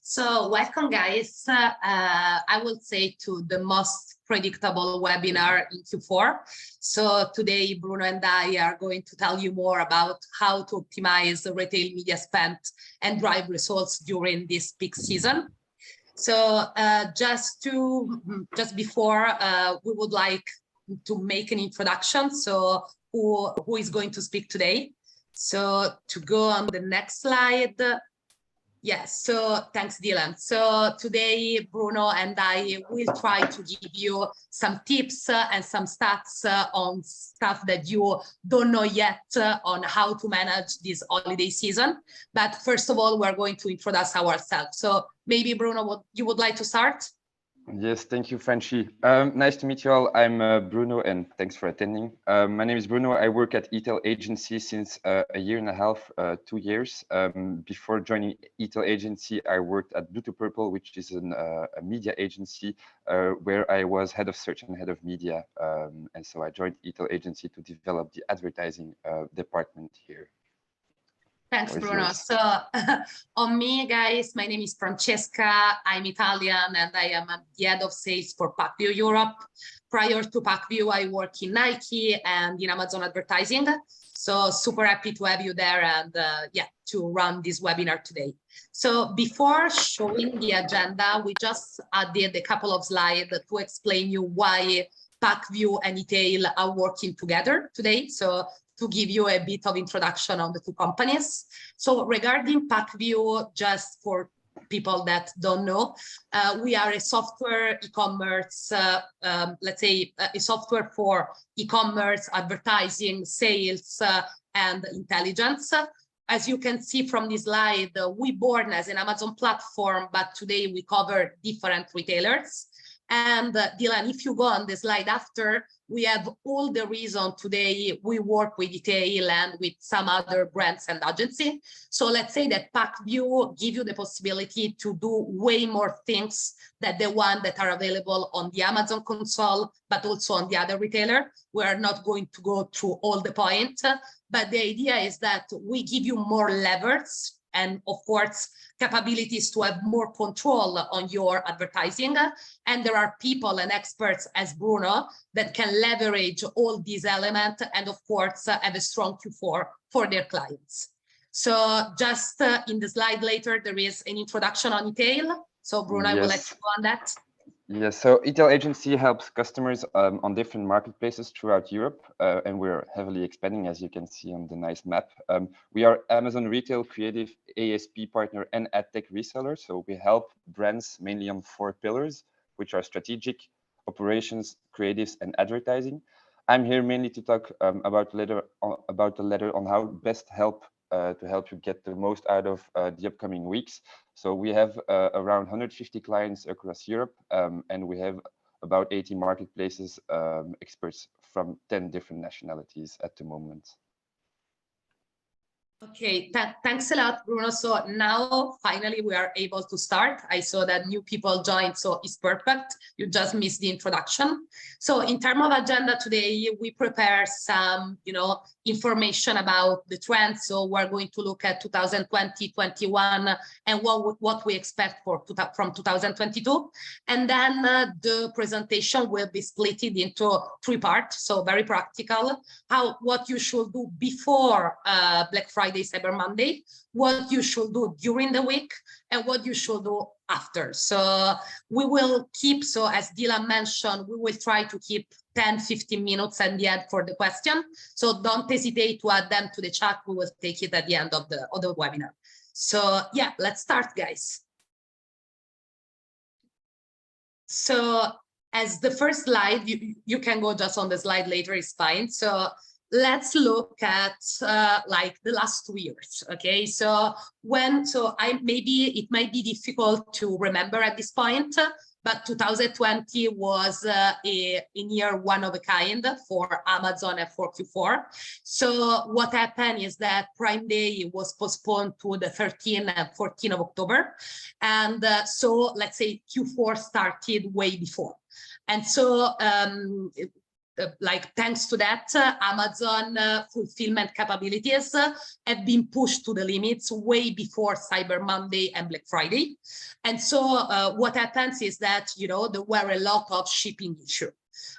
So welcome guys, I will say to the most predictable webinar in Q4. So today Bruno and I are going to tell you more about how to optimize the retail media spend and drive results during this peak season. So just before, we would like to make an introduction. So who is going to speak today? So to go on the next slide. Yes, so thanks, Dylan. So today, Bruno and I will try to give you some tips and some stats on stuff that you don't know yet on how to manage this holiday season. But first of all, we're going to introduce ourselves. So maybe, Bruno, you would like to start? Yes, thank you, Franchi. Nice to meet you all. I'm Bruno, and thanks for attending. My name is Bruno. I work at eTAIL agency since a year and a half, 2 years. Before joining eTAIL agency, I worked at Blue to Purple, which is a media agency where I was head of search and head of media. And so I joined eTAIL agency to develop the advertising department here. Thanks, Bruno. So on me, guys, my name is Francesca. I'm Italian and I am the head of sales for Pacvue Europe. Prior to Pacvue, I work in Nike and in Amazon advertising. So super happy to have you there and to run this webinar today. So before showing the agenda, we just added a couple of slides to explain you why Pacvue and eTAIL are working together today. So to give you a bit of introduction on the two companies. So regarding Pacvue, just for people that don't know, we are a software e-commerce, let's say a software for e-commerce, advertising, sales, and intelligence. As you can see from this slide, we born as an Amazon platform, but today we cover different retailers. And Dylan, if you go on the slide after, we have all the reason today we work with eTAIL and with some other brands and agency. So let's say that Pacvue give you the possibility to do way more things than the one that are available on the Amazon console, but also on the other retailer. We are not going to go through all the points, but the idea is that we give you more levers and of course, capabilities to have more control on your advertising. And there are people and experts as Bruno that can leverage all these elements and of course, have a strong Q4 for their clients. So just in the slide later, there is an introduction on eTAIL. So Bruno, yes. I will let you go on that. Yes, so eTAIL agency helps customers on different marketplaces throughout Europe, and we're heavily expanding, as you can see on the nice map. We are Amazon Retail Creative ASP partner and AdTech reseller, so we help brands mainly on 4 pillars, which are strategic, operations, creatives, and advertising. I'm here mainly to talk about the letter on how best to help you get the most out of the upcoming weeks. So we have around 150 clients across Europe, and we have about 80 marketplaces experts from 10 different nationalities at the moment. Okay, thanks a lot, Bruno. So now finally we are able to start. I saw that new people joined, so it's perfect. You just missed the introduction. So in terms of agenda today, we prepare some, information about the trends. So we're going to look at 2020-21 and what we expect from 2022. And then the presentation will be split into 3 parts. So very practical, what you should do before Black Friday, Cyber Monday, what you should do during the week, and what you should do after. So we will keep, so as Dylan mentioned, we will try to keep 10-15 minutes at the end for the question. So don't hesitate to add them to the chat. We will take it at the end of the webinar. So yeah, let's start, guys. So as the first slide, you can go just on the slide later, it's fine. So let's look at like the last 2 years. Okay, so maybe it might be difficult to remember at this point, but 2020 was a year one of a kind for Amazon and for Q4. So what happened is that Prime Day was postponed to the 13th and 14th of October. And so let's say Q4 started way before. And so like thanks to that, Amazon fulfillment capabilities have been pushed to the limits way before Cyber Monday and Black Friday. And so what happens is that, you know, there were a lot of shipping issues.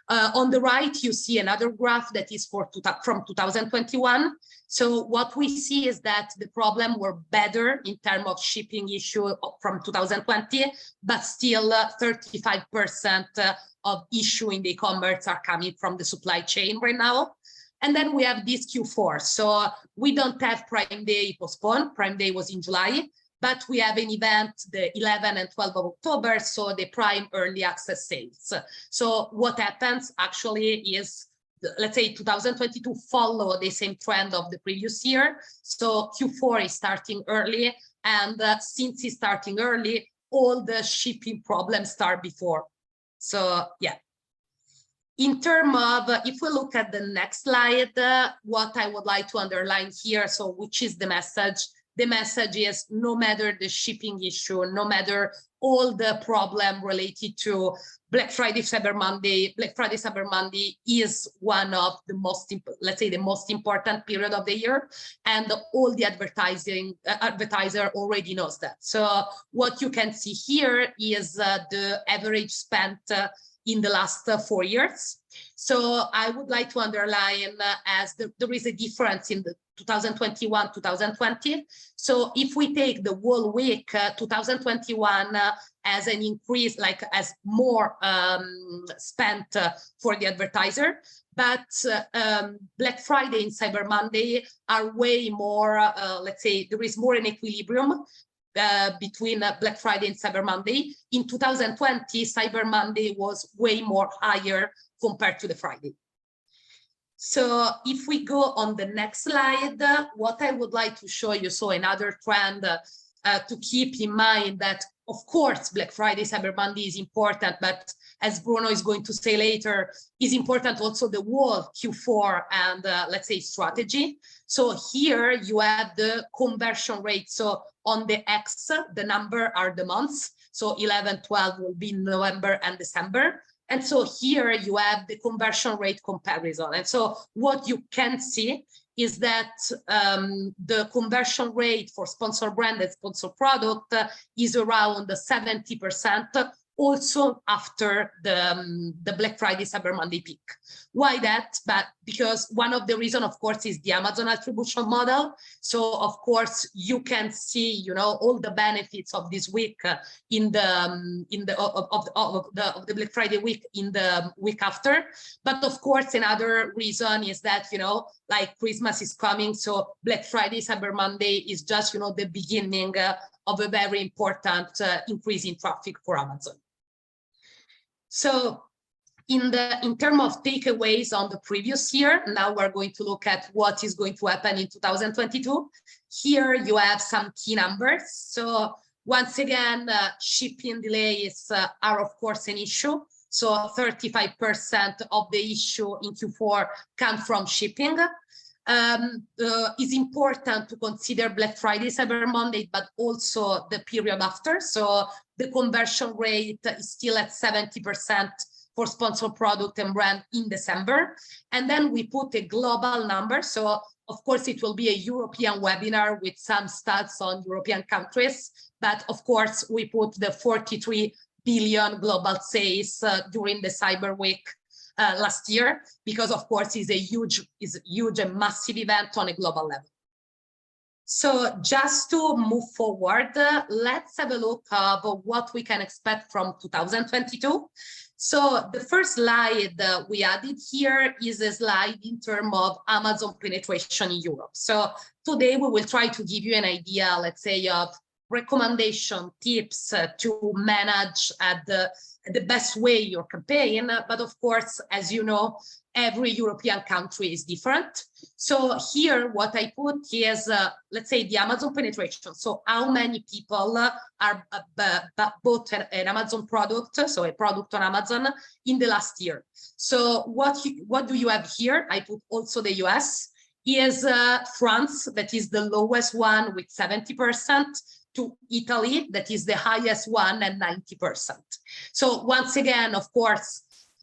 On the right, you see another graph that is from 2021. So what we see is that the problem were better in terms of shipping issue from 2020, but still 35% of issue in the e-commerce are coming from the supply chain right now. And then we have this Q4. So we don't have Prime Day postponed. Prime Day was in July, but we have an event the 11th and 12th of October, so the Prime Early Access sales. So what happens actually is, let's say 2022 follow the same trend of the previous year. So Q4 is starting early, and since it's starting early, all the shipping problems start before. So yeah. In terms of, if we look at the next slide, what I would like to underline here, so which is the message? The message is no matter the shipping issue, no matter all the problem related to Black Friday, Cyber Monday, Black Friday, Cyber Monday is one of the most, let's say, the most important period of the year. And all the advertiser already knows that. So what you can see here is the average spent in the last 4 years. So I would like to underline as there is a difference in the 2021, 2020. So if we take the whole week, 2021 as an increase, like as more spent for the advertiser, but Black Friday and Cyber Monday are way more, let's say there is more an equilibrium between Black Friday and Cyber Monday. In 2020, Cyber Monday was way more higher compared to the Friday. So if we go on the next slide, what I would like to show you, so another trend to keep in mind that, of course, Black Friday, Cyber Monday is important, but as Bruno is going to say later, is important also the whole Q4 and let's say strategy. So here you have the conversion rate. So on the X, the number are the months. So 11, 12 will be November and December. And so here you have the conversion rate comparison. And so what you can see is that the conversion rate for sponsor brand and sponsor product is around 70%, also after the Black Friday, Cyber Monday peak. Why that? But because one of the reasons, of course, is the Amazon attribution model. So of course you can see, you know, all the benefits of this week in the Black Friday week in the week after. But of course, another reason is that, you know, like Christmas is coming, so Black Friday, Cyber Monday is just, you know, the beginning of a very important increase in traffic for Amazon. So in terms of takeaways on the previous year, now we're going to look at what is going to happen in 2022. Here you have some key numbers. So once again, shipping delays are of course an issue. So 35% of the issue in Q4 come from shipping. It's important to consider Black Friday, Cyber Monday, but also the period after. So the conversion rate is still at 70% for sponsor product and brand in December. And then we put a global number. So of course it will be a European webinar with some stats on European countries. But of course we put the 43 billion global sales during the Cyber Week last year, because of course is a huge and massive event on a global level. So just to move forward, let's have a look at what we can expect from 2022. So the first slide we added here is a slide in terms of Amazon penetration in Europe. So today we will try to give you an idea, let's say, of recommendation tips to manage at the best way your campaign. But of course, as you know, every European country is different. So here, what I put is, let's say, the Amazon penetration. So how many people are bought an Amazon product, so a product on Amazon in the last year. So what do you have here? I put also the US, is France, that is the lowest one with 70%, to Italy, that is the highest one at 90%. So once again, of course,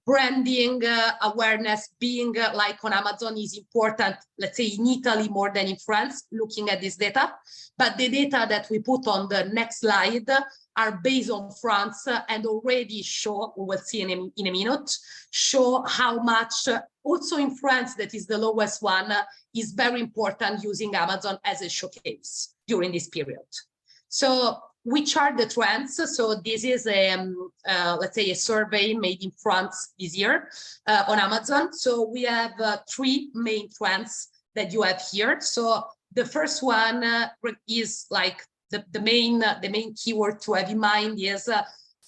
branding awareness being like on Amazon is important, let's say in Italy more than in France, looking at this data. But the data that we put on the next slide are based on France and already show, we will see in a minute, show how much, also in France, that is the lowest one, is very important using Amazon as a showcase during this period. So which are the trends? So this is let's say a survey made in France this year on Amazon. So we have 3 main trends that you have here. So the first one is like the main keyword to have in mind is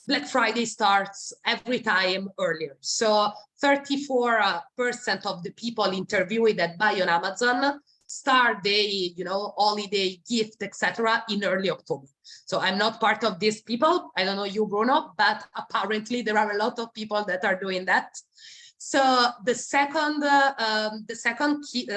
Black Friday starts every time earlier. So 34% of the people interviewed that buy on Amazon start day, holiday, gift, etc. in early October. So I'm not part of these people. I don't know you, Bruno, but apparently there are a lot of people that are doing that. So the second key,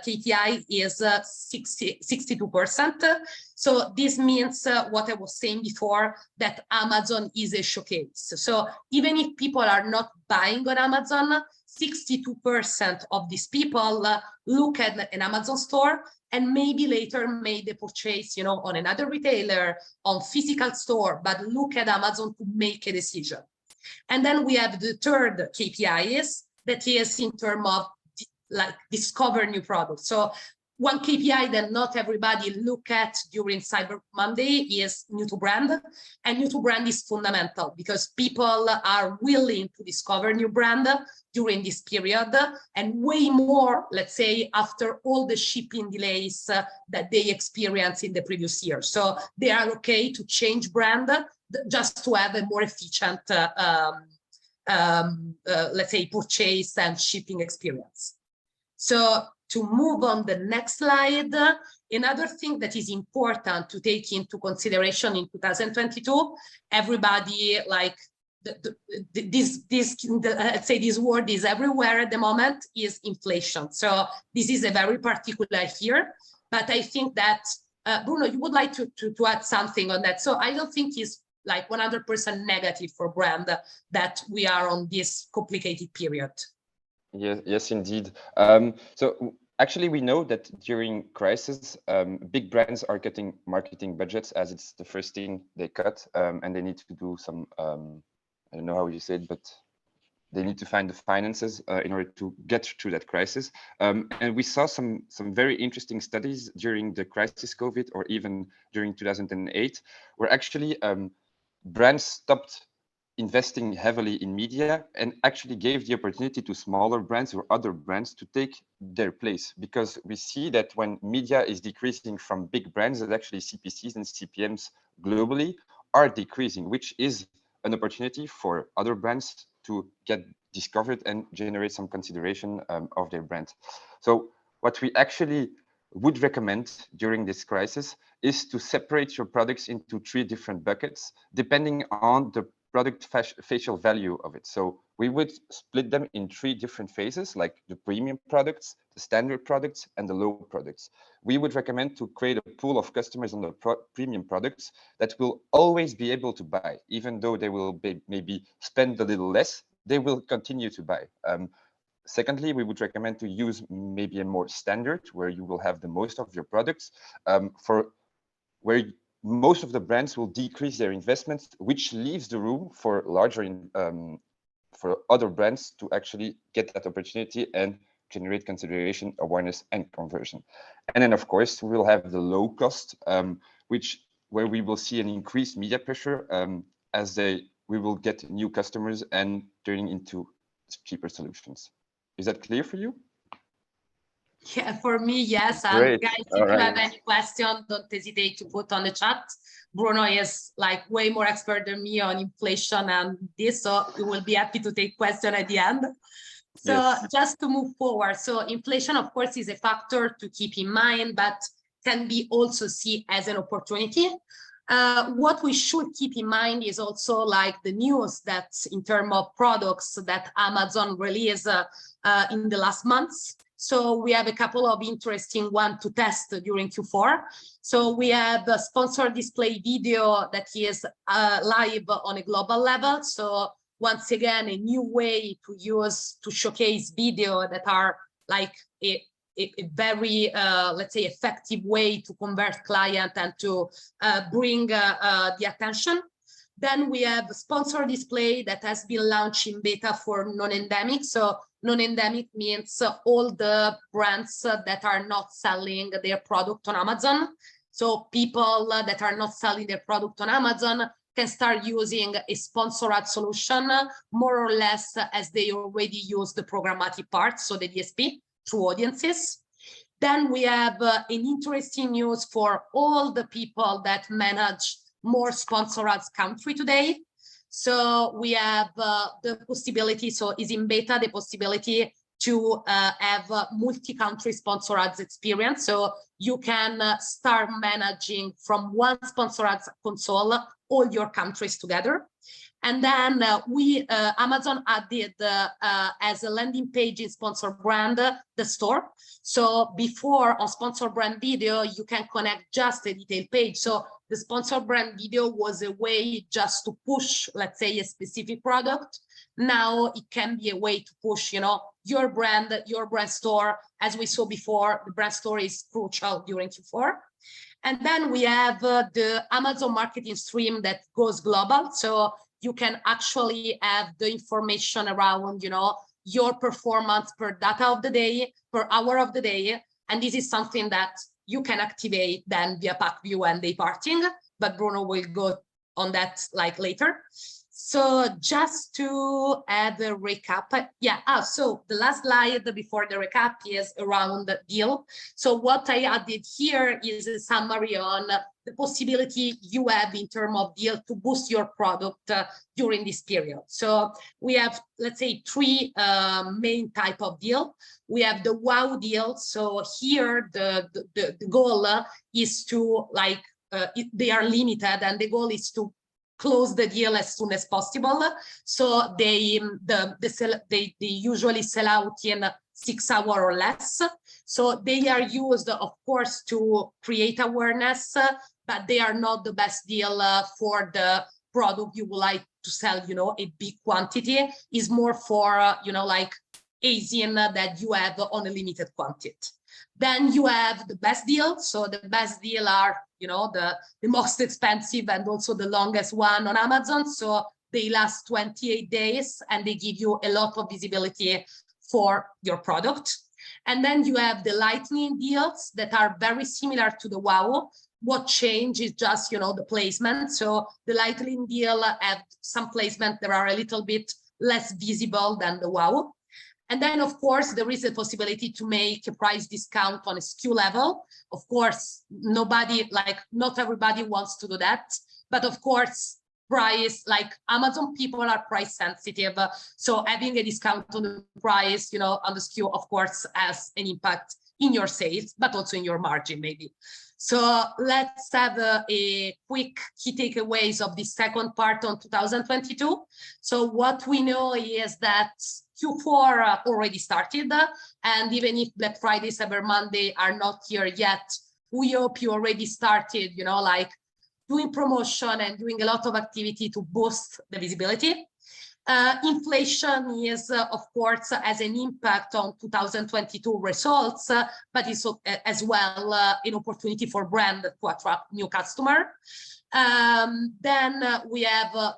KPI is 62%. So this means what I was saying before, that Amazon is a showcase. So even if people are not buying on Amazon, 62% of these people look at an Amazon store and maybe later made the purchase, on another retailer, on physical store, but look at Amazon to make a decision. And then we have the third KPI that is in terms of discover new products. So one KPI that not everybody look at during Cyber Monday is new to brand. And new to brand is fundamental because people are willing to discover new brand during this period and way more, let's say, after all the shipping delays that they experienced in the previous year. So they are okay to change brand just to have a more efficient, let's say, purchase and shipping experience. So to move on the next slide, another thing that is important to take into consideration in 2022, everybody let's say this word is everywhere at the moment, is inflation. So this is a very particular here, but I think that, Bruno, you would like to add something on that. So I don't think it's like 100% negative for brand that we are on this complicated period. Yes, indeed. So actually, we know that during crisis, big brands are cutting marketing budgets as it's the first thing they cut, and they need to do some, I don't know how you say it, but they need to find the finances in order to get through that crisis. And we saw some very interesting studies during the crisis COVID, or even during 2008, where actually brands stopped investing heavily in media and actually gave the opportunity to smaller brands or other brands to take their place, because we see that when media is decreasing from big brands, that actually CPCs and CPMs globally are decreasing, which is an opportunity for other brands to get discovered and generate some consideration of their brand. So what we actually would recommend during this crisis is to separate your products into 3 different buckets, depending on the product facial value of it. So we would split them in 3 different phases, like the premium products, the standard products, and the low products. We would recommend to create a pool of customers on the premium products that will always be able to buy, even though they will maybe spend a little less, they will continue to buy. Secondly, we would recommend to use maybe a more standard, where you will have the most of your products, where most of the brands will decrease their investments, which leaves the room for larger, for other brands to actually get that opportunity and generate consideration, awareness, and conversion. And then, of course, we will have the low cost, where we will see an increased media pressure as we will get new customers and turning into cheaper solutions. Is that clear for you? Yeah, for me, yes. Great. Guys, if you have any question, don't hesitate to put on the chat. Bruno is like way more expert than me on inflation and this, so we will be happy to take question at the end. So yes. Just to move forward, so inflation, of course, is a factor to keep in mind, but can be also seen as an opportunity. What we should keep in mind is also like the news that in terms of products that Amazon released in the last months. So we have a couple of interesting ones to test during Q4. So we have a sponsored display video that is live on a global level. So once again, a new way to showcase video that are like a very, let's say, effective way to convert client and to bring the attention. Then we have sponsor display that has been launched in beta for non-endemic. So non-endemic means all the brands that are not selling their product on Amazon. So people that are not selling their product on Amazon can start using a sponsor ad solution more or less as they already use the programmatic part, so the DSP through audiences. Then we have an interesting news for all the people that manage more sponsor ads country today. So we have the possibility, so is in beta, the possibility to have multi-country sponsor ads experience. So you can start managing from one sponsor ads console all your countries together. And then Amazon added as a landing page in sponsor brand, the store. So before on sponsor brand video, you can connect just a detail page. So the sponsor brand video was a way just to push, let's say, a specific product. Now it can be a way to push, your brand store. As we saw before, the brand store is crucial during Q4. And then we have the Amazon marketing stream that goes global. So you can actually have the information around, your performance per data of the day, per hour of the day. And this is something that you can activate then via Pacvue and day parting, but Bruno will go on that like later. So just to add a recap, so the last slide before the recap is around the deal. So what I added here is a summary on the possibility you have in terms of deal to boost your product during this period. So we have, let's say, three main type of deal. We have the wow deal. So here the goal is to they are limited, and the goal is to close the deal as soon as possible. So they usually sell out in 6 hours or less. So they are used, of course, to create awareness, but they are not the best deal for the product you would like to sell, a big quantity. Is more for, like Asian that you have on a limited quantity. Then you have the best deal. So the best deal are, the most expensive and also the longest one on Amazon. So they last 28 days and they give you a lot of visibility for your product. And then you have the lightning deals that are very similar to the wow. What change is just, the placement. So the lightning deal have some placement that are a little bit less visible than the wow. And then, of course, there is a possibility to make a price discount on a SKU level. Of course, not everybody wants to do that. But of course, price, like Amazon people are price sensitive. So having a discount on the price, on the SKU, of course, has an impact in your sales, but also in your margin, maybe. So let's have a quick key takeaways of the second part on 2022. So what we know is that Q4 already started, and even if Black Friday, Cyber Monday are not here yet, we hope you already started, doing promotion and doing a lot of activity to boost the visibility. Inflation is, of course, has an impact on 2022 results, but it's as well an opportunity for brand to attract new customer. Then we have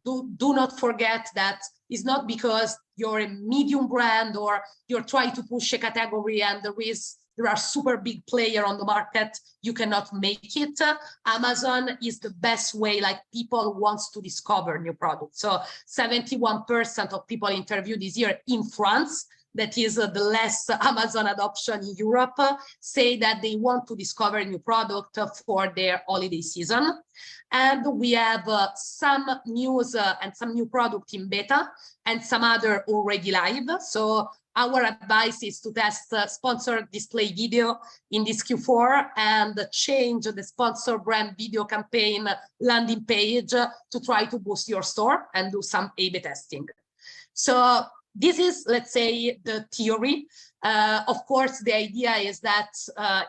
do not forget that it's not because you're a medium brand or you're trying to push a category and there are super big player on the market, you cannot make it. Amazon is the best way, people wants to discover new products. So 71% of people interviewed this year in France, that is the less Amazon adoption in Europe, say that they want to discover a new product for their holiday season. And we have some news and some new product in beta and some other already live. So our advice is to test sponsored display video in this Q4 and change the sponsor brand video campaign landing page to try to boost your store and do some A/B testing. So This is, let's say, the theory. Of course, the idea is that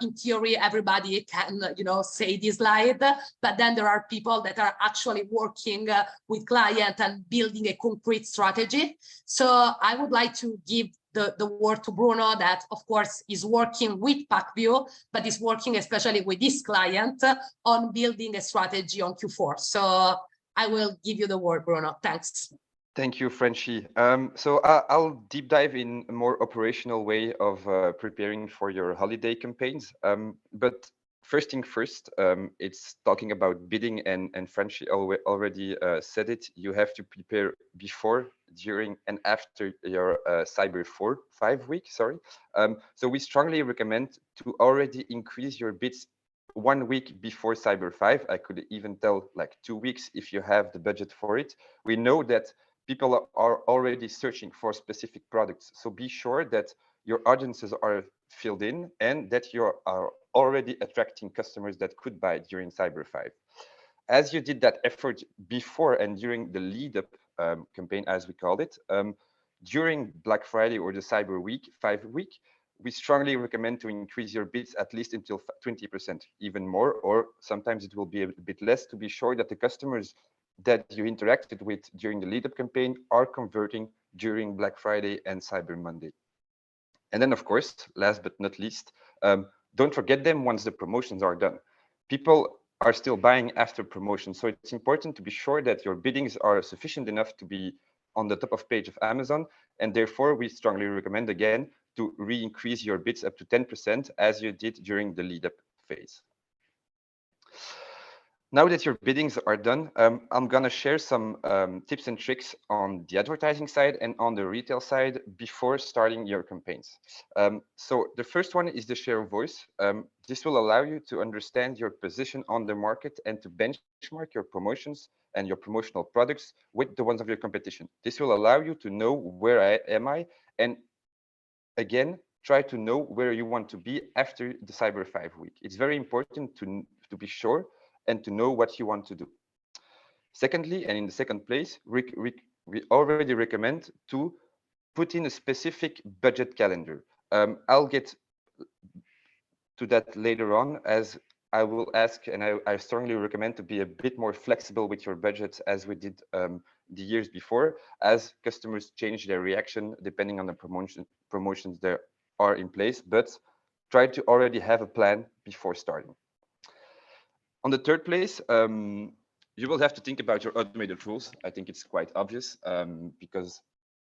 in theory, everybody can, say this slide, but then there are people that are actually working with client and building a concrete strategy. So I would like to give the word to Bruno, that of course is working with Pacvue, but is working especially with this client on building a strategy on Q4. So I will give you the word, Bruno. Thanks. Thank you, Frenchie. So I'll deep dive in a more operational way of preparing for your holiday campaigns. But first thing first, it's talking about bidding, and Frenchie already said it. You have to prepare before, during, and after your Cyber 5 week. So we strongly recommend to already increase your bids 1 week before Cyber 5. I could even tell like 2 weeks if you have the budget for it. We know that people are already searching for specific products. So be sure that your audiences are filled in and that you are already attracting customers that could buy during Cyber 5. As you did that effort before and during the lead up campaign, as we called it, during Black Friday or the Cyber 5 week, we strongly recommend to increase your bids at least until 20%, even more, or sometimes it will be a bit less, to be sure that the customers that you interacted with during the lead-up campaign are converting during Black Friday and Cyber Monday. And then, of course, last but not least, don't forget them once the promotions are done. People are still buying after promotion, so it's important to be sure that your biddings are sufficient enough to be on the top of page of Amazon, and therefore we strongly recommend again to re-increase your bids up to 10% as you did during the lead-up phase. Now that your biddings are done, I'm going to share some tips and tricks on the advertising side and on the retail side before starting your campaigns. So the first one is the share of voice. This will allow you to understand your position on the market and to benchmark your promotions and your promotional products with the ones of your competition. This will allow you to know where am I, and again, try to know where you want to be after the Cyber 5 week. It's very important to be sure and to know what you want to do. Secondly, and in the second place, we already recommend to put in a specific budget calendar. I'll get to that later on, as I will ask, and I strongly recommend to be a bit more flexible with your budgets as we did the years before, as customers change their reaction depending on the promotions that are in place, but try to already have a plan before starting. On the third place, you will have to think about your automated rules. I think it's quite obvious because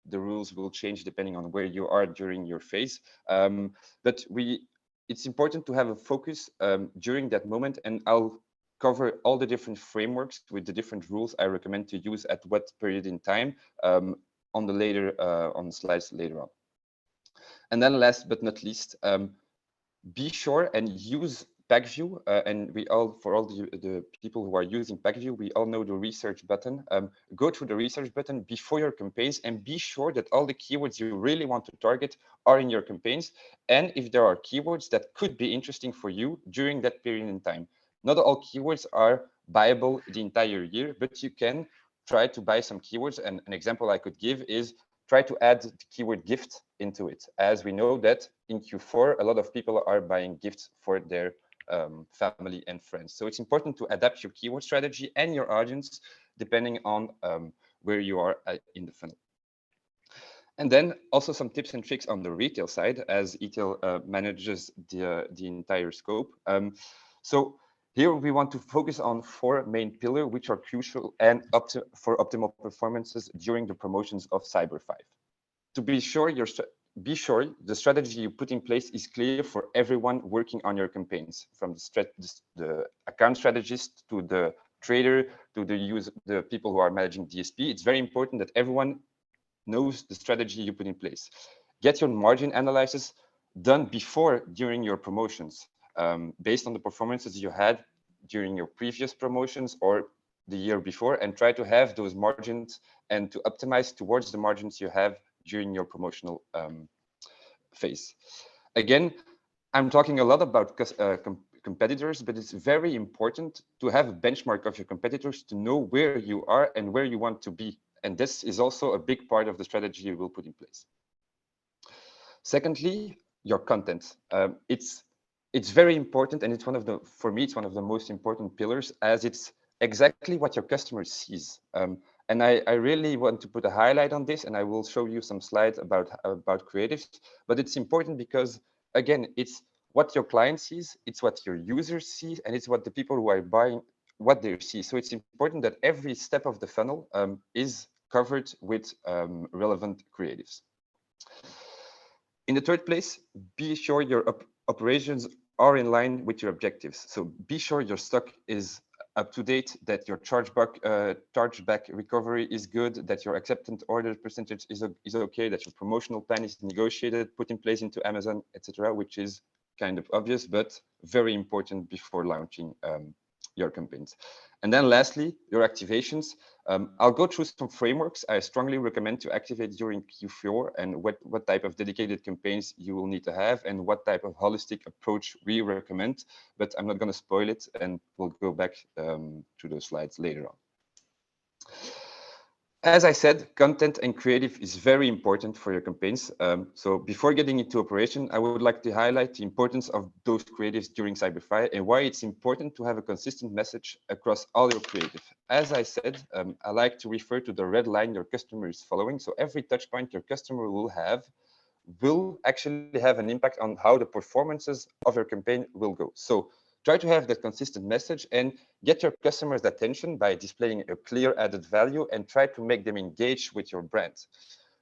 the rules will change depending on where you are during your phase. But it's important to have a focus during that moment, and I'll cover all the different frameworks with the different rules I recommend to use at what period in time on the slides later on. And then last but not least, be sure and use Pacvue, and for all the people who are using Pacvue, we all know the research button. Go through the research button before your campaigns and be sure that all the keywords you really want to target are in your campaigns. And if there are keywords that could be interesting for you during that period in time. Not all keywords are buyable the entire year, but you can try to buy some keywords. And an example I could give is try to add the keyword gift into it, as we know that in Q4, a lot of people are buying gifts for their family and friends. So it's important to adapt your keyword strategy and your audience depending on where you are in the funnel. And then also some tips and tricks on the retail side, as eTAIL manages the entire scope. So here we want to focus on 4 main pillars, which are crucial and for optimal performances during the promotions of Cyber 5. To be sure the strategy you put in place is clear for everyone working on your campaigns, from the account strategist to the trader to the people who are managing DSP. It's very important that everyone knows the strategy you put in place. Get your margin analysis done during your promotions, based on the performances you had during your previous promotions or the year before, and try to have those margins and to optimize towards the margins you have during your promotional phase. Again, I'm talking a lot about competitors, but it's very important to have a benchmark of your competitors to know where you are and where you want to be And this is also a big part of the strategy you will put in place. Secondly, your content. It's very important, and it's for me, it's one of the most important pillars, as it's exactly what your customer sees. And I really want to put a highlight on this, and I will show you some slides about creatives. But it's important because, again, it's what your client sees, it's what your users see, and it's what the people who are buying, what they see. So it's important that every step of the funnel is covered with relevant creatives. In the third place, be sure your operations are in line with your objectives. So be sure your stock is up to date, that your chargeback recovery is good, that your acceptance order percentage is okay, that your promotional plan is negotiated, put in place into Amazon, etc., which is kind of obvious, but very important before launching your campaigns. And then lastly, your activations. I'll go through some frameworks I strongly recommend to activate during Q4, and what type of dedicated campaigns you will need to have, and what type of holistic approach we recommend, but I'm not going to spoil it, and we'll go back to those slides later on. As I said, content and creative is very important for your campaigns. So before getting into operation, I would like to highlight the importance of those creatives during Cyberfire and why it's important to have a consistent message across all your creative. As I said, I like to refer to the red line your customer is following. So every touch point your customer will actually have an impact on how the performances of your campaign will go. So try to have that consistent message and get your customers' attention by displaying a clear added value, and try to make them engage with your brand.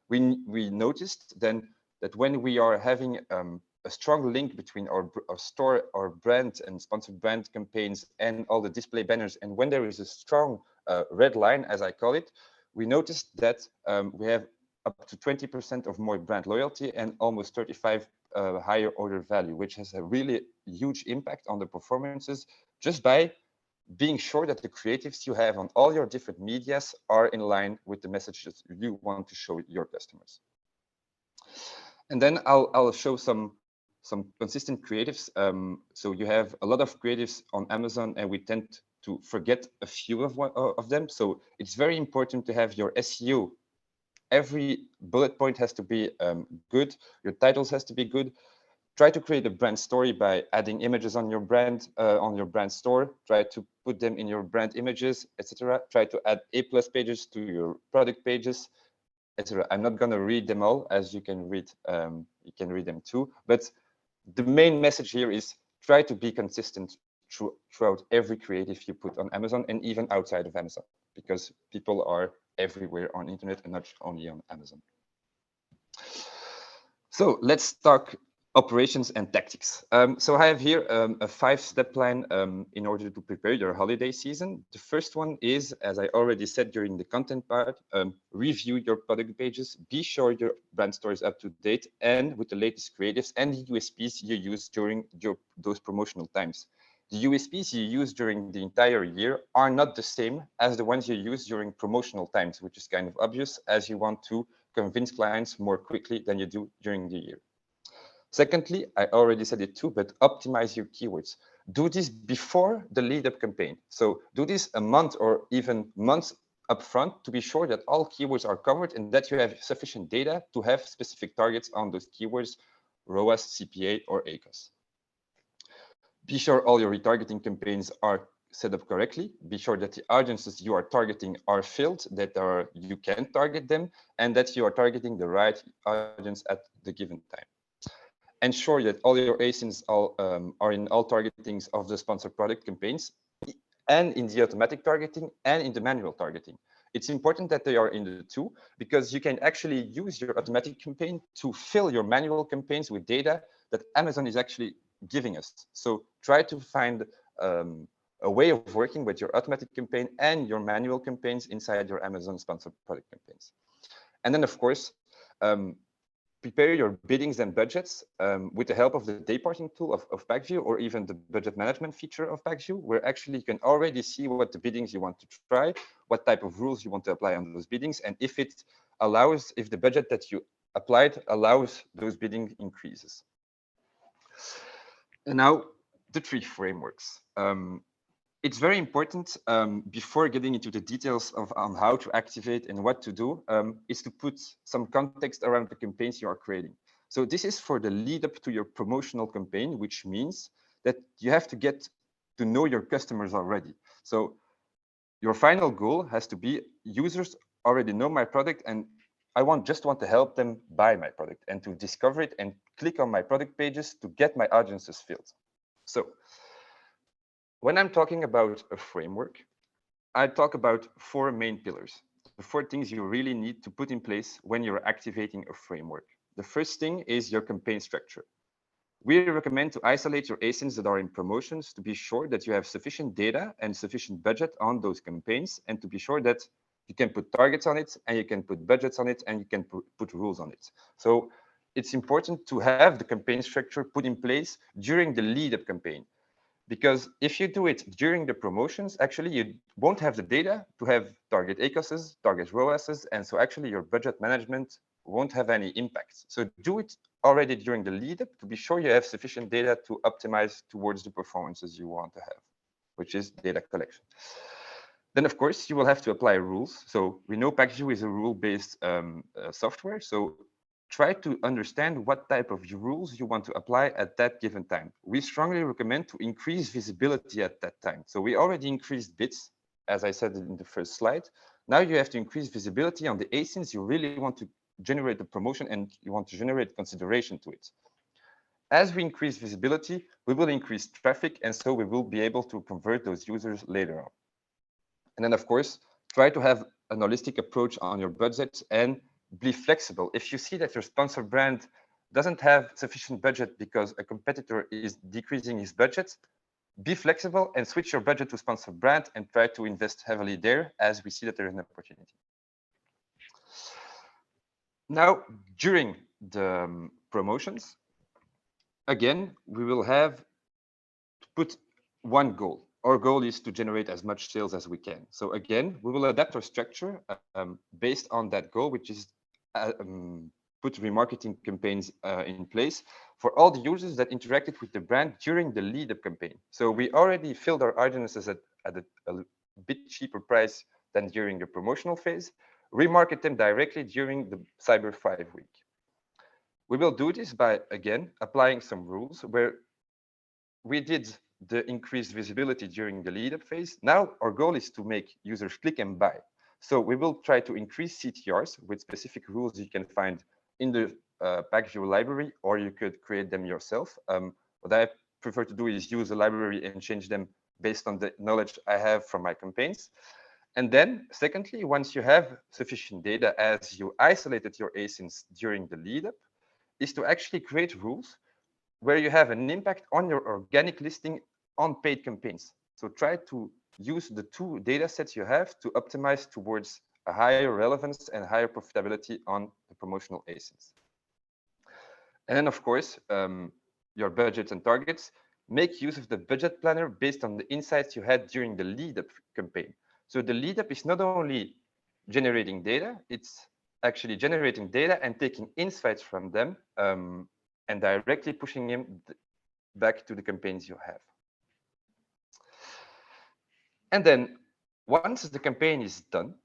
We noticed then that when we are having a strong link between our store, our brand and sponsored brand campaigns and all the display banners, and when there is a strong red line, as I call it, we noticed that we have up to 20% of more brand loyalty and almost 35 higher order value, which has a really huge impact on the performances, just by being sure that the creatives you have on all your different medias are in line with the messages you want to show your customers. And then I'll show some consistent creatives. So you have a lot of creatives on Amazon, and we tend to forget a few of them. So it's very important to have your SEO. Every bullet point has to be good. Your titles has to be good. Try to create a brand story by adding images on your brand store. Try to put them in your brand images, etc. Try to add A+ pages to your product pages, etc. I'm not going to read them all, as you can read them too. But the main message here is try to be consistent throughout every creative you put on Amazon, and even outside of Amazon, because people are everywhere on internet and not only on Amazon. So let's talk operations and tactics. So I have here a 5-step plan in order to prepare your holiday season. The first one is, as I already said during the content part, review your product pages, be sure your brand store is up to date and with the latest creatives and the USPs you use during those promotional times. The USPs you use during the entire year are not the same as the ones you use during promotional times, which is kind of obvious, as you want to convince clients more quickly than you do during the year. Secondly, I already said it too, but optimize your keywords. Do this before the lead-up campaign. So do this a month or even months upfront to be sure that all keywords are covered and that you have sufficient data to have specific targets on those keywords, ROAS, CPA, or ACOS. Be sure all your retargeting campaigns are set up correctly. Be sure that the audiences you are targeting are filled, that you can target them, and that you are targeting the right audience at the given time. Ensure that all your ASINs are in all targetings of the sponsored product campaigns, and in the automatic targeting and in the manual targeting. It's important that they are in the two, because you can actually use your automatic campaign to fill your manual campaigns with data that Amazon is actually giving us. So try to find a way of working with your automatic campaign and your manual campaigns inside your Amazon sponsored product campaigns. And then, of course, prepare your biddings and budgets with the help of the day parting tool of Pacvue, or even the budget management feature of Pacvue, where actually you can already see what the biddings you want to try, what type of rules you want to apply on those biddings, and if the budget that you applied allows those bidding increases. And now the 3 frameworks. it's very important before getting into the details of on how to activate and what to do, is to put some context around the campaigns you are creating. So this is for the lead up to your promotional campaign, which means that you have to get to know your customers already. So your final goal has to be users already know my product and I just want to help them buy my product and to discover it and click on my product pages to get my audiences filled. So when I'm talking about a framework, I talk about 4 main pillars, the 4 things you really need to put in place when you're activating a framework. The first thing is your campaign structure. We recommend to isolate your ASINs that are in promotions to be sure that you have sufficient data and sufficient budget on those campaigns and to be sure that you can put targets on it and you can put budgets on it and you can put rules on it. So it's important to have the campaign structure put in place during the lead-up campaign. Because if you do it during the promotions, actually you won't have the data to have target ACOSs, target ROASs, and so actually your budget management won't have any impact. So do it already during the lead up to be sure you have sufficient data to optimize towards the performances you want to have, which is data collection. Then, of course, you will have to apply rules. So we know Pacvue is a rule-based software. So try to understand what type of rules you want to apply at that given time. We strongly recommend to increase visibility at that time. So we already increased bits, as I said in the first slide. Now you have to increase visibility on the ASINs you really want to generate the promotion and you want to generate consideration to it. As we increase visibility, we will increase traffic, and so we will be able to convert those users later on. And then, of course, try to have an holistic approach on your budget and be flexible. If you see that your sponsor brand doesn't have sufficient budget because a competitor is decreasing his budget, be flexible and switch your budget to sponsor brand and try to invest heavily there as we see that there is an opportunity. Now, during the promotions, again, we will have to put one goal. Our goal is to generate as much sales as we can. So again, we will adapt our structure based on that goal, which is put remarketing campaigns in place for all the users that interacted with the brand during the lead-up campaign. So we already filled our audiences at a bit cheaper price than during the promotional phase, remarket them directly during the Cyber 5 week. We will do this by, again, applying some rules where we did the increased visibility during the lead-up phase. Now our goal is to make users click and buy. So we will try to increase CTRs with specific rules you can find in the Pacvue library, or you could create them yourself. What I prefer to do is use a library and change them based on the knowledge I have from my campaigns. And then secondly, once you have sufficient data as you isolated your ASINs during the lead-up, is to actually create rules where you have an impact on your organic listing on paid campaigns. So try to use the 2 data sets you have to optimize towards a higher relevance and higher profitability on the promotional ASINs. And then, of course, your budgets and targets, make use of the budget planner based on the insights you had during the lead-up campaign. So the lead-up is not only generating data, it's actually generating data and taking insights from them and directly pushing them back to the campaigns you have. And then once the campaign is done,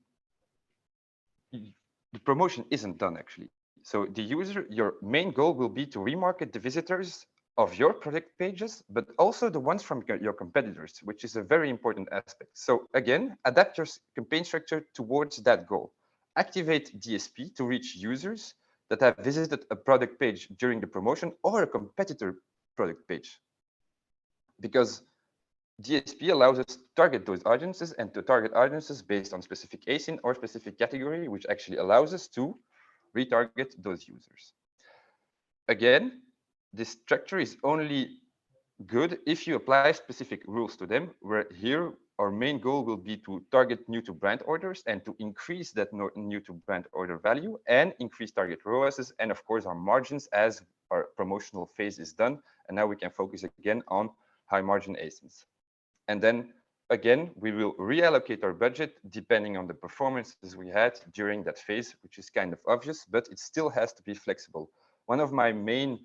the promotion isn't done actually. So the user, your main goal will be to remarket the visitors of your product pages, but also the ones from your competitors, which is a very important aspect. So again, adapt your campaign structure towards that goal. Activate DSP to reach users that have visited a product page during the promotion or a competitor product page. Because DSP allows us to target those audiences and to target audiences based on specific ASIN or specific category, which actually allows us to retarget those users. Again, this structure is only good if you apply specific rules to them, where here our main goal will be to target new to brand orders and to increase that new to brand order value and increase target ROASs and of course our margins as our promotional phase is done. And now we can focus again on high margin ASINs. And then again, we will reallocate our budget depending on the performances we had during that phase, which is kind of obvious, but it still has to be flexible. One of my main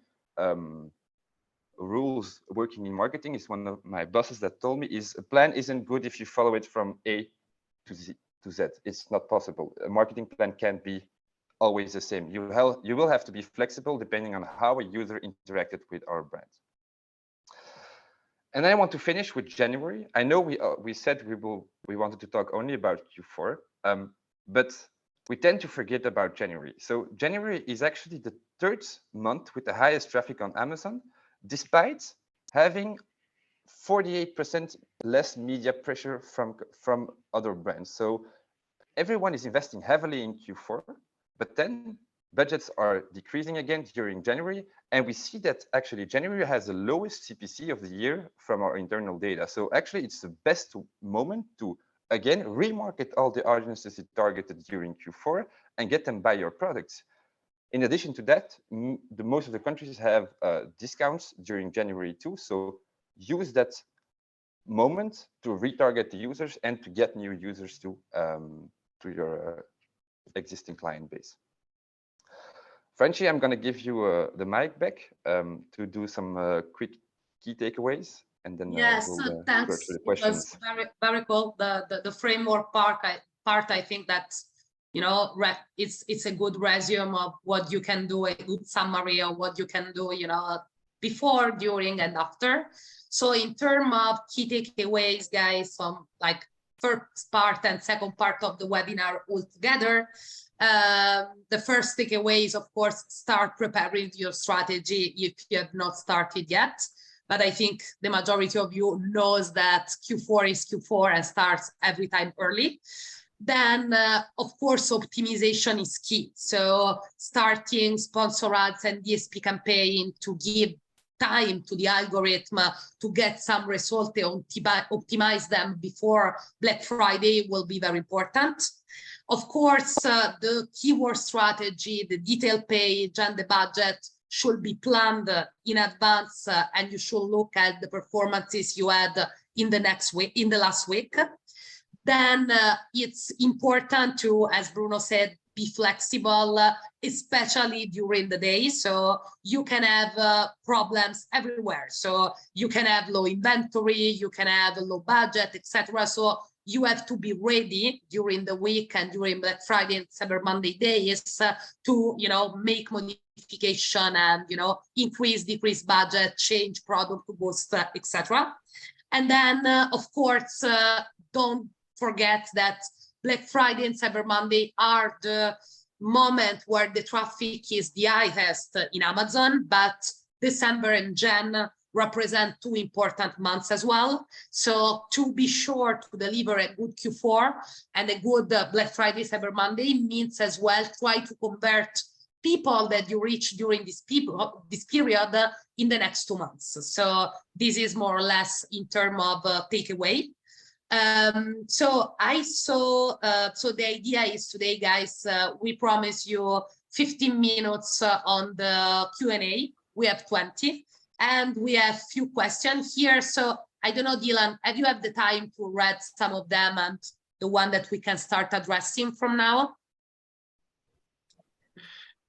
rules working in marketing, is one of my bosses that told me, is a plan isn't good if you follow it from A to Z. It's not possible. A marketing plan can't be always the same. You will have to be flexible depending on how a user interacted with our brand. And then I want to finish with January. I know we said we wanted to talk only about Q4, but we tend to forget about January. So January is actually the third month with the highest traffic on Amazon, despite having 48% less media pressure from other brands. So everyone is investing heavily in Q4, but then budgets are decreasing again during January. And we see that actually January has the lowest CPC of the year from our internal data. So actually it's the best moment to, again, remarket all the audiences you targeted during Q4 and get them buy your products. In addition to that, most of the countries have discounts during January too. So use that moment to retarget the users and to get new users to your existing client base. Frenchie, I'm going to give you the mic back to do some quick key takeaways, and then yes, we'll thanks. go through the questions. It was very cool. The framework part, I think that, you know, it's a good resume of what you can do, a good summary of what you can do, you know, before, during, and after. So in terms of key takeaways, guys, from like first part and second part of the webinar all together. The first takeaway is, of course, start preparing your strategy if you have not started yet. But I think the majority of you knows that Q4 is Q4 and starts every time early. Then, of course, optimization is key. So starting sponsor ads and DSP campaign to give time to the algorithm to get some result and optimize them before Black Friday will be very important. Of course, the keyword strategy, the detail page, and the budget should be planned in advance, and you should look at the performances you had in the next week, in the last week. Then it's important to, as Bruno said, be flexible, especially during the day. So you can have problems everywhere. So you can have low inventory, you can have a low budget, etc. So you have to be ready during the week and during Black Friday and Cyber Monday days to, you know, make modification and, you know, increase, decrease budget, change product to boost, etc. And then, of course, don't forget that Black Friday and Cyber Monday are the moment where the traffic is the highest in Amazon, but December and Jan represent two important months as well. So to be sure to deliver a good Q4 and a good Black Friday, Cyber Monday means as well try to convert people that you reach during this period in the next 2 months. So this is more or less in terms of takeaway. So the idea is today, guys, we promise you 15 minutes on the Q&A. We have 20 and we have few questions here. So I don't know, Dylan, have you had the time to read some of them and the one that we can start addressing from now?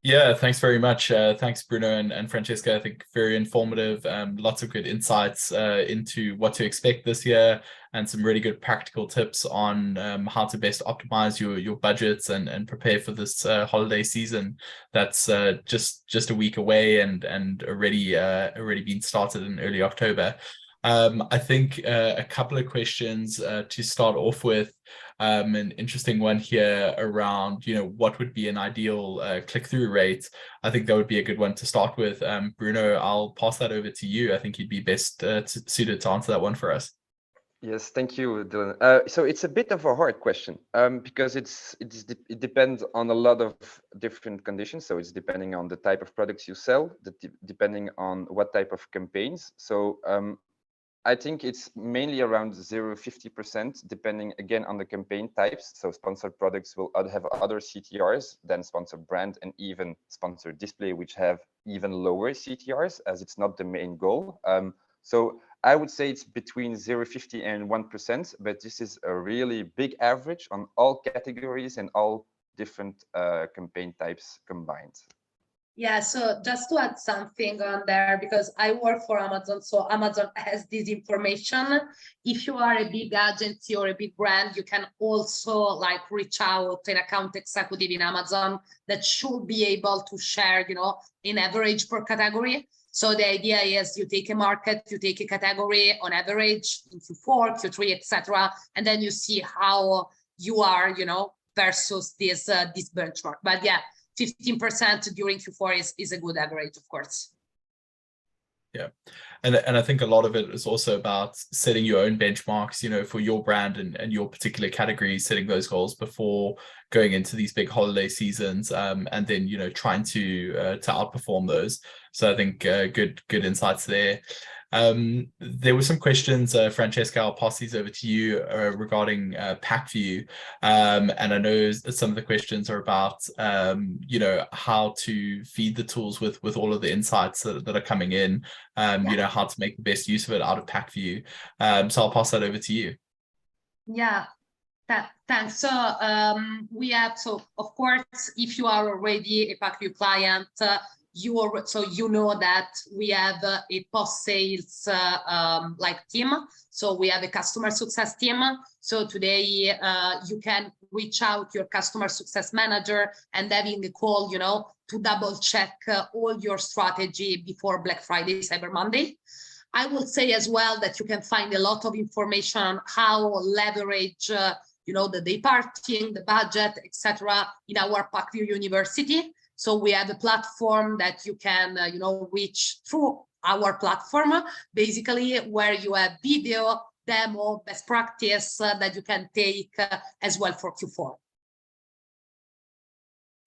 Yeah, thanks very much. Thanks, Bruno and Francesca. I think very informative. Lots of good insights into what to expect this year, and some really good practical tips on how to best optimize your budgets and prepare for this holiday season that's just a week away and already been started in early October. I think a couple of questions to start off with. An interesting one here around, you know, what would be an ideal click-through rate. I think that would be a good one to start with. Bruno, I'll pass that over to you. I think you'd be best suited to answer that one for us. Yes, thank you, Dylan. So it's a bit of a hard question because it depends on a lot of different conditions. So it's depending on the type of products you sell, depending on what type of campaigns. So I think it's mainly around 0-50%, depending again on the campaign types. So sponsored products will have other CTRs than sponsored brand and even sponsored display, which have even lower CTRs, as it's not the main goal. So I would say it's between 0.50 and 1%, but this is a really big average on all categories and all different campaign types combined. Yeah, so just to add something on there, because I work for Amazon, so Amazon has this information. If you are a big agency or a big brand, you can also like reach out to an account executive in Amazon that should be able to share, you know, an average per category. So the idea is you take a market, you take a category on average in Q4, Q3, etc., and then you see how you are, you know, versus this this benchmark. But yeah, 15% during Q4 is a good average, of course. Yeah, and I think a lot of it is also about setting your own benchmarks, you know, for your brand and your particular category, setting those goals before going into these big holiday seasons, and then, you know, trying to outperform those. So I think good insights there. There were some questions, Francesca, I'll pass these over to you regarding Pacvue. And I know some of the questions are about, you know, how to feed the tools with all of the insights that are coming in, you know, how to make the best use of it out of Pacvue. So I'll pass that over to you. Yeah. Thanks. So we have, so of course, if you are already a Pacvue client, you know that we have a post-sales like team. So we have a customer success team. So today you can reach out to your customer success manager and having a call, you know, to double check all your strategy before Black Friday, Cyber Monday. I will say as well that you can find a lot of information on how leverage, you know, the day parting, the budget, etc., in our Pacvue University. So we have a platform that you can, you know, reach through our platform, basically where you have video, demo, best practice that you can take as well for Q4.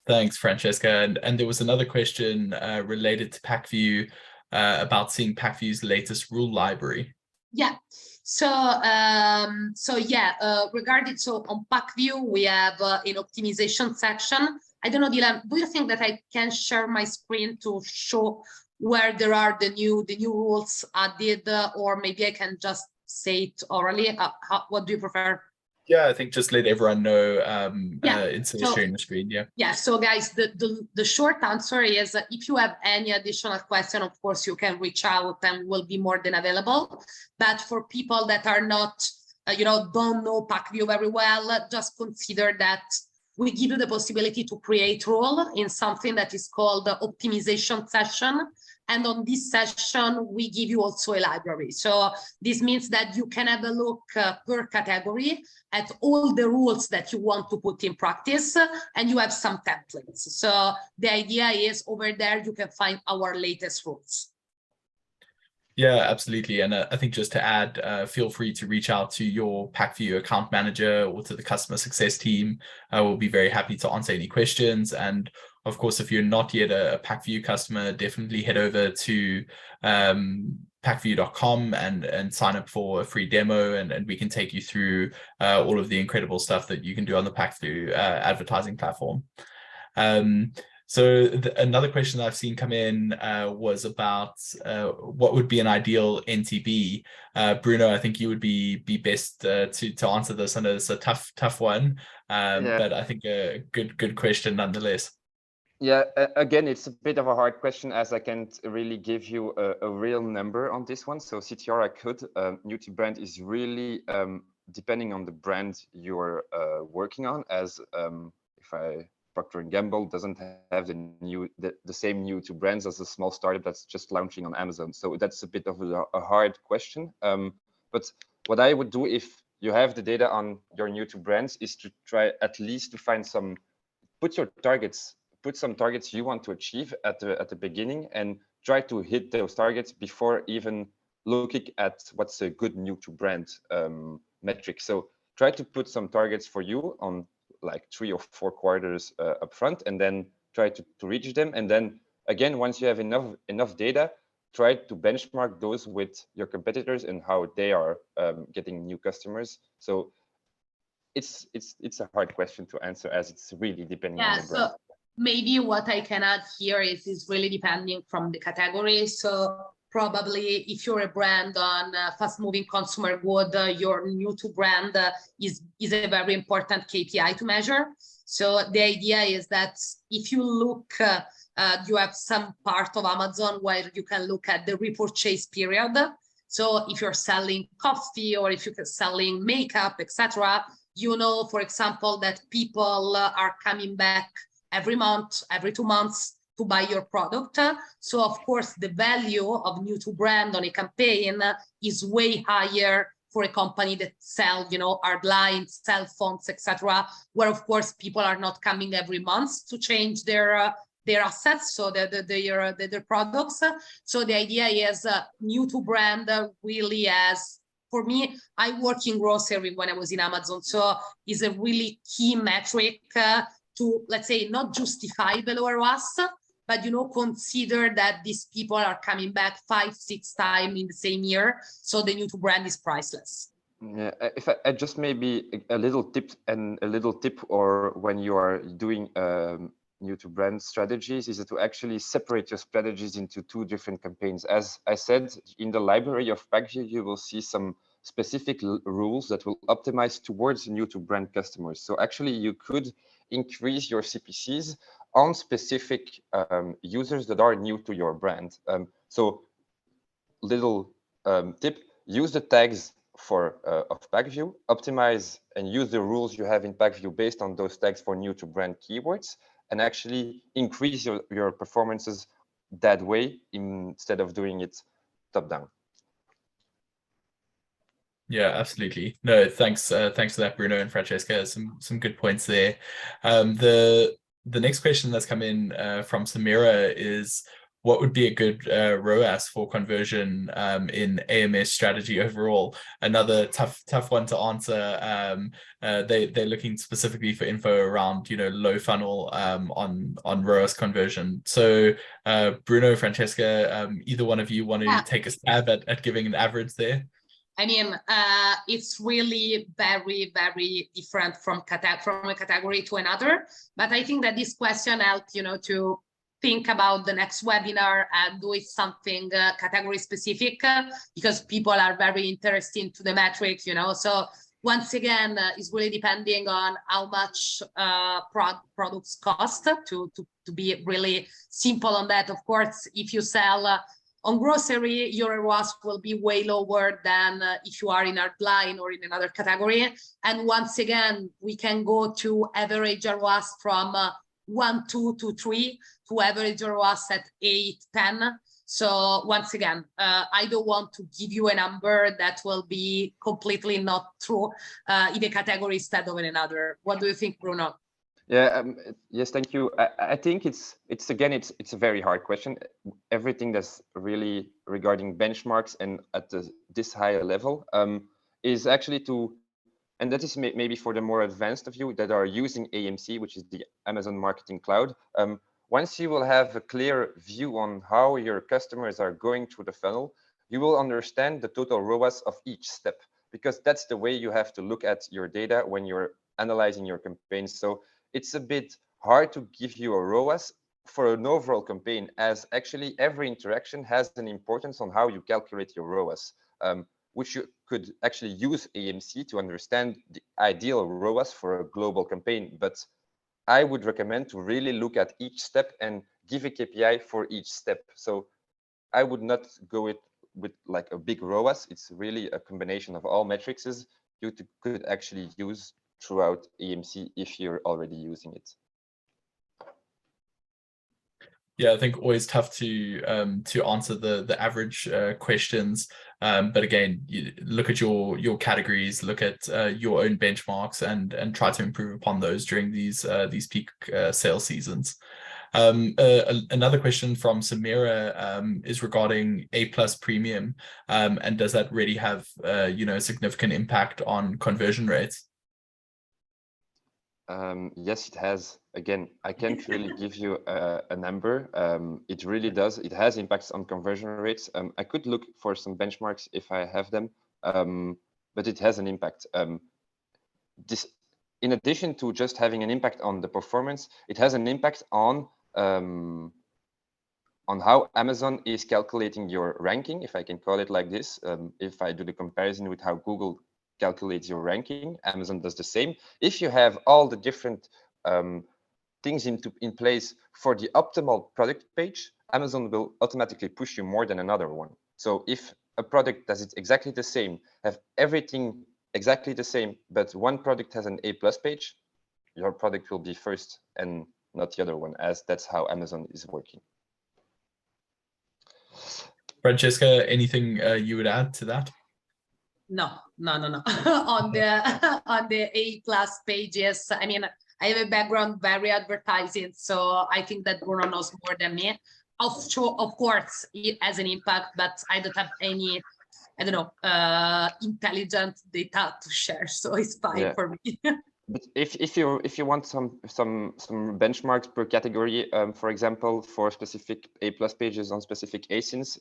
Thanks, Francesca. And there was another question related to Pacvue about seeing Pacvue's latest rule library. Yeah. So regarding, so on Pacvue, we have an optimization section. I don't know, Dylan, do you think that I can share my screen to show where there are the new rules added, or maybe I can just say it orally? What do you prefer? Yeah, I think just let everyone know instead of sharing the screen. Yeah. So guys, the short answer is that if you have any additional question, of course, you can reach out and we'll be more than available. But for people that are not, you know, don't know Pacvue very well, just consider that we give you the possibility to create role in something that is called the optimization session. And on this session, we give you also a library. So this means that you can have a look per category at all the rules that you want to put in practice, and you have some templates. So the idea is over there, you can find our latest rules. Yeah, absolutely. And I think just to add, feel free to reach out to your Pacvue account manager or to the customer success team. We'll be very happy to answer any questions. And of course, if you're not yet a Pacvue customer, definitely head over to pacvue.com and sign up for a free demo, and we can take you through all of the incredible stuff that you can do on the Pacvue advertising platform. So another question I've seen come in was about what would be an ideal NTB. Bruno, I think you would be best to answer this. I know it's a tough one, but I think a good question nonetheless. Yeah, again, it's a bit of a hard question as I can't really give you a real number on this one. So CTR I could. New to brand is really depending on the brand you're working on. As if Procter & Gamble doesn't have the same new to brands as a small startup that's just launching on Amazon. So that's a bit of a hard question. But what I would do if you have the data on your new to brands is to try at least to find put some targets you want to achieve at the beginning and try to hit those targets before even looking at what's a good new to brand metric. So try to put some targets for you on like 3 or 4 quarters up front, and then try to reach them. And then again, once you have enough data, try to benchmark those with your competitors and how they are getting new customers. So it's a hard question to answer as it's really depending on the brand. So maybe what I can add here is really depending from the category. So probably if you're a brand on fast moving consumer good, your new to brand is a very important KPI to measure. So the idea is that if you look you have some part of Amazon where you can look at the repurchase period. So if you're selling coffee or if you're selling makeup, etc., you know, for example, that people are coming back every month, every 2 months to buy your product. So of course, the value of new to brand on a campaign is way higher for a company that sell, you know, hard lines, cell phones, etc., where of course people are not coming every month to change their assets, so their products. So the idea is new to brand really has, for me, I work in grocery when I was in Amazon, so is a really key metric to, let's say, not justify the lower ROAS, but, you know, consider that these people are coming back 5-6 times in the same year. So the new to brand is priceless. Yeah, if I just maybe a little tip, or when you are doing new to brand strategies, is to actually separate your strategies into 2 different campaigns. As I said, in the library of Pacvue, you will see some specific rules that will optimize towards new to brand customers. So actually you could increase your CPCs on specific users that are new to your brand. So little tip, use the tags of Pacvue, optimize and use the rules you have in Pacvue based on those tags for new to brand keywords, and actually increase your performances that way instead of doing it top down. Yeah, absolutely. No, thanks for that, Bruno and Francesca. Some good points there. The next question that's come in from Samira is, what would be a good ROAS for conversion in AMS strategy overall? Another tough one to answer. They're looking specifically for info around, you know, low funnel on ROAS conversion. So Bruno, Francesca, either one of you want to take a stab at giving an average there? I mean, it's really very, very different from a category to another. But I think that this question helped, you know, to think about the next webinar and do it something category specific, because people are very interested to the metrics, you know. So once again, it's really depending on how much products cost, to be really simple on that. Of course, if you sell on grocery, your ROAS will be way lower than if you are in hard line or in another category. And once again, we can go to average ROAS from 1, 2 to 3 to average ROAS at 8, 10. So once again, I don't want to give you a number that will be completely not true in a category instead of in another. What do you think, Bruno? Yeah, yes, thank you. I think it's a very hard question. Everything that's really regarding benchmarks and at this higher level is actually to, and that is maybe for the more advanced of you that are using AMC, which is the Amazon Marketing Cloud. Once you will have a clear view on how your customers are going through the funnel, you will understand the total ROAS of each step, because that's the way you have to look at your data when you're analyzing your campaigns. So it's a bit hard to give you a ROAS for an overall campaign, as actually every interaction has an importance on how you calculate your ROAS, which you could actually use AMC to understand the ideal ROAS for a global campaign. But I would recommend to really look at each step and give a KPI for each step. So I would not go with like a big ROAS. It's really a combination of all metrics you could actually use throughout AMC if you're already using it. Yeah, I think always tough to answer the average questions, but again, you look at your categories, look at your own benchmarks, and try to improve upon those during these peak sales seasons. Another question from Samira is regarding A+ Premium, and does that really have you know, a significant impact on conversion rates? Yes, it has. Again, I can't really give you a number. It really does. It has impacts on conversion rates. I could look for some benchmarks if I have them, but it has an impact. This, in addition to just having an impact on the performance, it has an impact on how Amazon is calculating your ranking, if I can call it like this. If I do the comparison with how Google calculates your ranking, Amazon does the same. If you have all the different things in place for the optimal product page, Amazon will automatically push you more than another one. So if a product does it exactly the same, have everything exactly the same, but one product has an A+ page, your product will be first and not the other one, as that's how Amazon is working. Francesca, anything you would add to that? No. On the A+ pages, I mean, I have a background very advertising, so I think that Bruno knows more than me. Of course, it has an impact, but I don't have any, I don't know, intelligent data to share, so it's fine for me. But if you want some benchmarks per category, for example, for specific A+ pages on specific ASINs,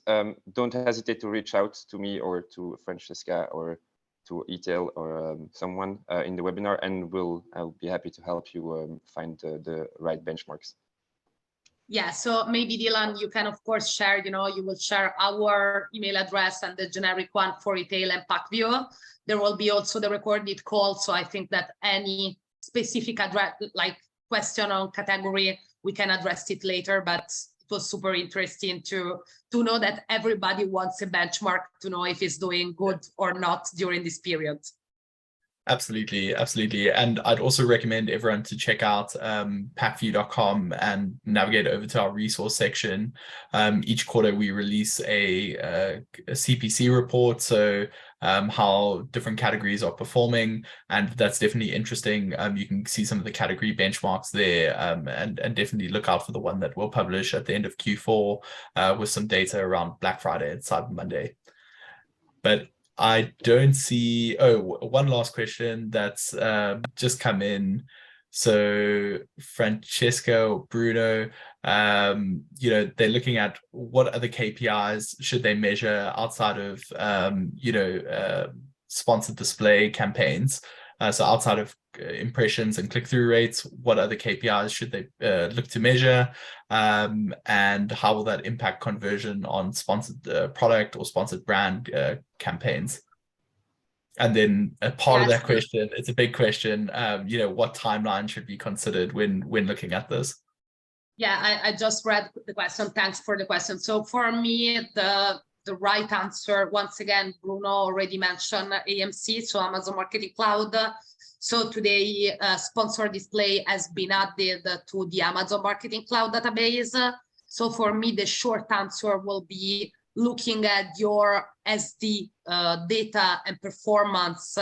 don't hesitate to reach out to me or to Francesca or to eTAIL or someone in the webinar, and I'll be happy to help you find the right benchmarks. Yeah, so maybe Dylan, you can of course share, you will share our email address and the generic one for eTAIL and Pacvue. There will be also the recorded call. So I think that any specific address, like question on category, we can address it later, but it was super interesting to know that everybody wants a benchmark to know if it's doing good or not during this period. Absolutely. And I'd also recommend everyone to check out pacvue.com and navigate over to our resource section. Each quarter we release a CPC report, so how different categories are performing, and that's definitely interesting. You can see some of the category benchmarks there, and definitely look out for the one that we'll publish at the end of Q4 with some data around Black Friday and Cyber Monday. But I don't see, one last question that's just come in. So Francesca or Bruno, they're looking at what other KPIs should they measure outside of, sponsored display campaigns. So outside of impressions and click-through rates, what other KPIs should they look to measure? And how will that impact conversion on sponsored product or sponsored brand campaigns? And then a part of that question, it's a big question, what timeline should be considered when looking at this? Yeah, I just read the question. Thanks for the question. So for me, the right answer, once again, Bruno already mentioned AMC, so Amazon Marketing Cloud. So today, sponsored display has been added to the Amazon Marketing Cloud database. So for me, the short answer will be looking at your SD data and performance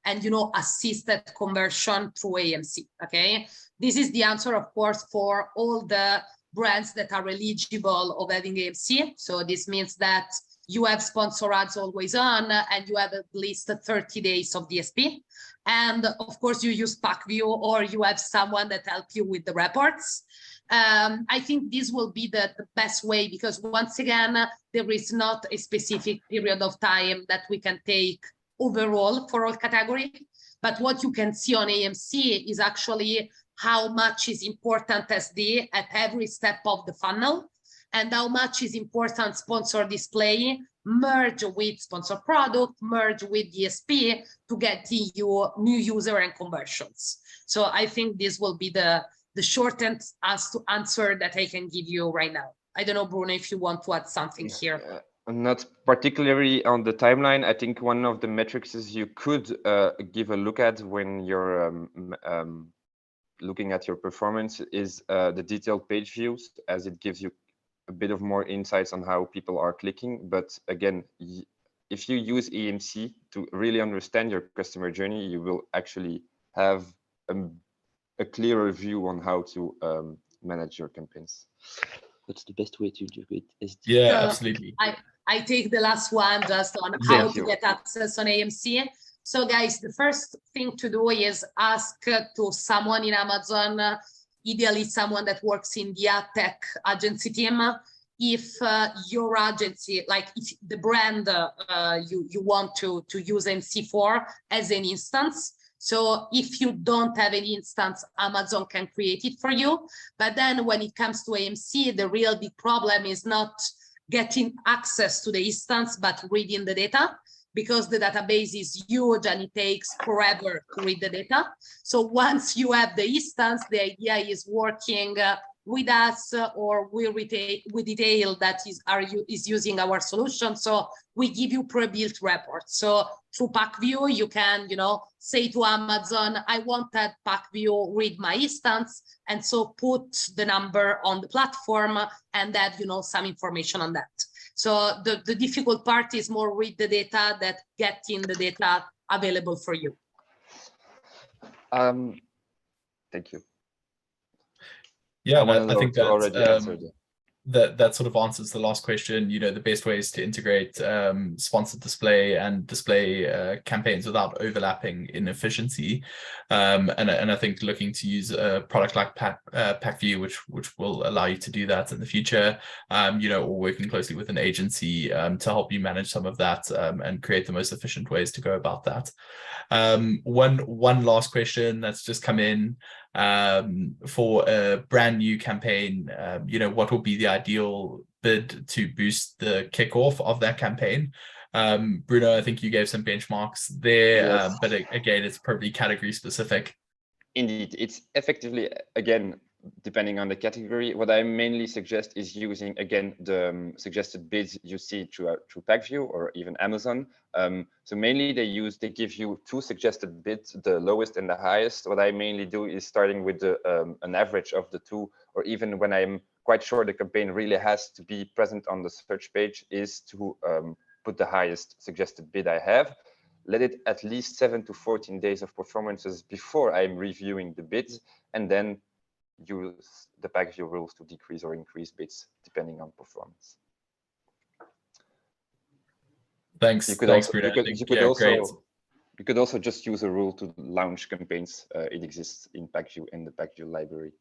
and, assisted conversion through AMC, okay? This is the answer, of course, for all the brands that are eligible of having AMC. So this means that you have sponsor ads always on and you have at least 30 days of DSP. And of course, you use Pacvue or you have someone that helps you with the reports. I think this will be the best way, because once again, there is not a specific period of time that we can take overall for all category. But what you can see on AMC is actually how much is important SD at every step of the funnel, and how much is important sponsor display, merge with sponsor product, merge with DSP to get you new user and conversions. So I think this will be the shortest answer that I can give you right now. I don't know, Bruno, if you want to add something here. Not particularly on the timeline. I think one of the metrics is you could give a look at when you're looking at your performance is the detailed page views, as it gives you a bit of more insights on how people are clicking. But again, if you use EMC to really understand your customer journey, you will actually have a clearer view on how to manage your campaigns. What's the best way to do it? Yeah, absolutely. I take the last one just on how to get access on AMC. So guys, the first thing to do is ask to someone in Amazon, ideally someone that works in the ad tech agency team, if your agency, like if the brand you want to use AMC for as an instance. So if you don't have an instance, Amazon can create it for you. But then when it comes to AMC, the real big problem is not getting access to the instance, but reading the data. because the database is huge and it takes forever to read the data. So once you have the instance, the idea is working with us or with eTAIL that is using our solution. So we give you pre-built reports. So through Pacvue, you can, say to Amazon, I want that Pacvue read my instance, and so put the number on the platform and add, some information on that. So the difficult part is more read the data than getting the data available for you. Thank you. Yeah, I think that already answered it. That sort of answers the last question. The best ways to integrate sponsored display and display campaigns without overlapping in efficiency, and I think looking to use a product like Pacvue, which will allow you to do that in the future, or working closely with an agency to help you manage some of that and create the most efficient ways to go about that. One last question that's just come in. For a brand new campaign, what will be the ideal bid to boost the kickoff of that campaign? Bruno, I think you gave some benchmarks there, yes. But again, it's probably category specific. Indeed, it's effectively, again, depending on the category. What I mainly suggest is using, again, the suggested bids you see through Pacvue or even Amazon. So mainly they give you two suggested bids, the lowest and the highest. What I mainly do is starting with an average of the two, or even when I'm quite sure the campaign really has to be present on the search page, is to put the highest suggested bid I have. Let it at least 7 to 14 days of performances before I'm reviewing the bids, and then use the Pacvue rules to decrease or increase bids depending on performance. Thanks. You could also just use a rule to launch campaigns. It exists in Pacvue, in the Pacvue library.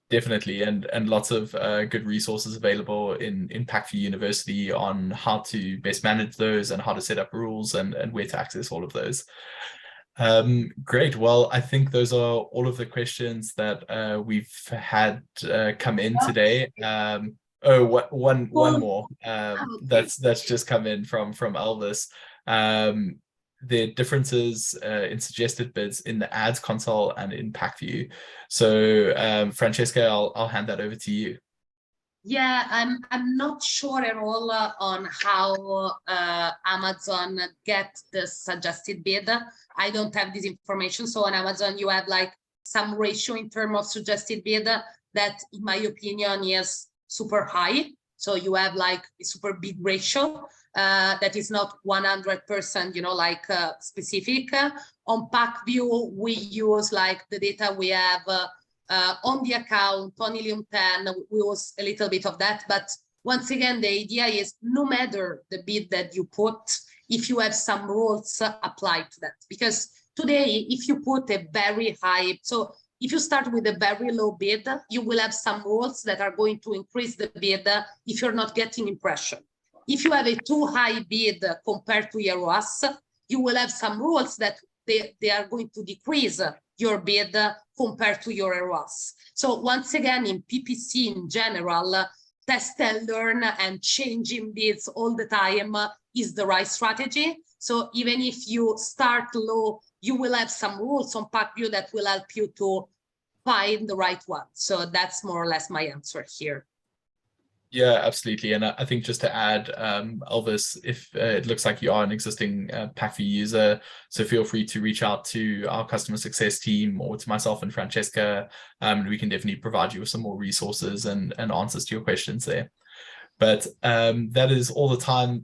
Definitely, and lots of good resources available in Pacvue University on how to best manage those and how to set up rules and where to access all of those. Great. Well, I think those are all of the questions that we've had come in today. One more that's just come in from Elvis. The differences in suggested bids in the ads console and in Pacvue. So Francesca, I'll hand that over to you. Yeah, I'm not sure at all on how Amazon get the suggested bid. I don't have this information. So on Amazon, you have like some ratio in terms of suggested bid that, in my opinion, is super high. So you have like a super big ratio that is not 100%, specific. On Pacvue, we use like the data we have on the account, on Helium 10, we use a little bit of that. But once again, the idea is no matter the bid that you put, if you have some rules applied to that. Because today, if you put a very high, so if you start with a very low bid, you will have some rules that are going to increase the bid if you're not getting impression. If you have a too high bid compared to your ROAS, you will have some rules that they are going to decrease your bid compared to your ROAS. So once again, in PPC in general, test and learn and changing bids all the time is the right strategy. So even if you start low, you will have some rules on Pacvue that will help you to find the right one. So that's more or less my answer here. Yeah, absolutely. And I think just to add, Elvis, if it looks like you are an existing Pacvue user, so feel free to reach out to our customer success team or to myself and Francesca. We can definitely provide you with some more resources and answers to your questions there. But that is all the time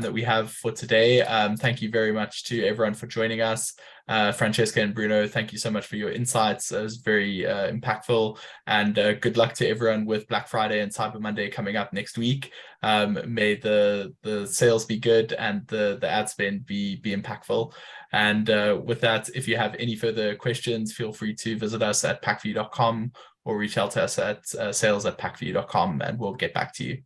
that we have for today. Thank you very much to everyone for joining us. Francesca and Bruno, thank you so much for your insights. It was very impactful, and good luck to everyone with Black Friday and Cyber Monday coming up next week. May the sales be good and the ad spend be impactful. And with that, if you have any further questions, feel free to visit us at pacvue.com or reach out to us at sales@pacvue.com, and we'll get back to you.